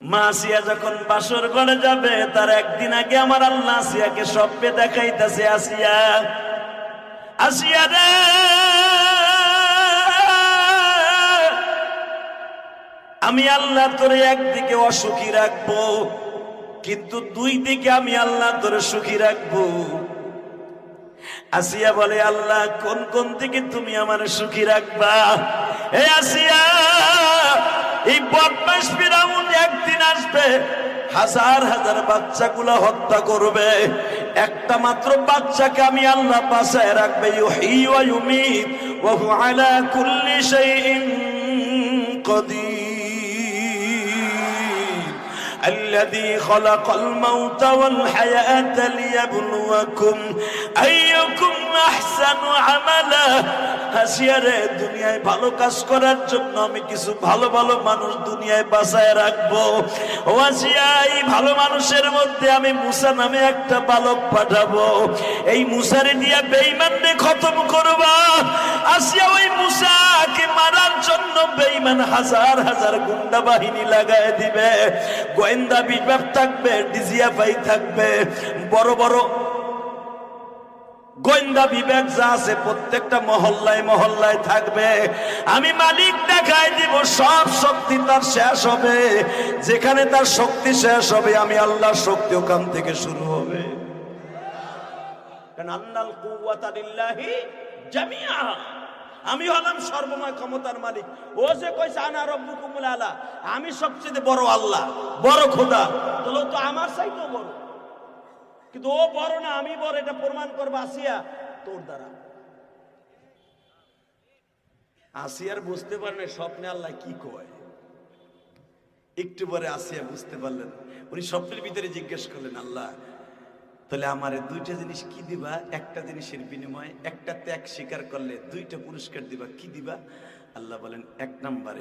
মা আসিয়া যখন বাসর ঘরে যাবে তার একদিন আগে আমার আল্লাহ আসিয়াকে স্বপ্নে দেখাইতেছে, আসিয়া আসিয়া রে, আমি আল্লাহ তোরে একদিকে অসুখী রাখবো, কিন্তু দুই দিকে আমি আল্লাহ তোরে সুখী রাখবো। আসিয়া বলে, আল্লাহ কোন কোন দিকে তুমি আমার সুখী রাখবা? এ আসিয়া, এই বদমাশ ফিরাউন একদিন আসবে, হাজার হাজার বাচ্চাগুলো হত্যা করবে, একটা মাত্র বাচ্চাকে আমি আল্লাহ বাঁচায় রাখবে। ইউহয়ী ওয়া ইউমীত ওয়া হুয়া আলা কুল্লি শাইইন কাদির। الذي خلق الموت والحياة ليبلوكم أيكم أحسن عملا। হাসিয়ারে, দুনিয়ায় ভালো কাজ করার জন্য আমি কিছু ভালো ভালো মানুষ দুনিয়ায় বাঁচায় রাখবো। ও আসিয়া, এই ভালো মানুষের মধ্যে আমি মুসা নামে একটা বালক পাঠাবো, এই মুসারে দিয়ে বেঈমানকে খতম করবা। আসিয়া ওই মুসাকে মারার জন্য বেঈমান হাজার হাজার গুন্ডা বাহিনী লাগায় দিবে, গোয়েন্দা বিভাগ থাকবে, ডিজিএফআই থাকবে, বড় বড় গোয়েন্দা বিভাগ যা আছে প্রত্যেকটা মহল্লায় মহল্লায় থাকবে। আমি মালিক দেখায় দিব, সব শক্তি তার শেষ হবে। যেখানে তার শক্তি শেষ হবে, আমি আল্লাহর শক্তি ওখান থেকে শুরু হবে। কারণ আন্নাল কুওয়াতা লিল্লাহি জামিআ, আমি হলাম সর্বময় ক্ষমতার মালিক। ও যে কইছে আনা রাব্বুকুমুল আলা, আমি সবচেয়ে বড় আল্লাহ, বড় খোদা, তাহলে তো আমার চাইতেও বড়। কিন্তু ও বড় না, আমি বড়, এটা প্রমাণ করবে আসিয়া তোর দ্বারা। আসিয়ার বুঝতে পারেন স্বপ্নে আল্লাহ কি কয়। একটু পরে আসিয়া বুঝতে পারলেন, উনি স্বপ্নের ভিতরে জিজ্ঞেস করলেন, আল্লাহ তাহলে আমারে দুইটা জিনিস কি দিবা? একটা জিনিসের বিনিময়ে একটা ত্যাগ স্বীকার করলে দুইটা পুরস্কার দিবা, কি দিবা? আল্লাহ বলেন, এক নম্বরে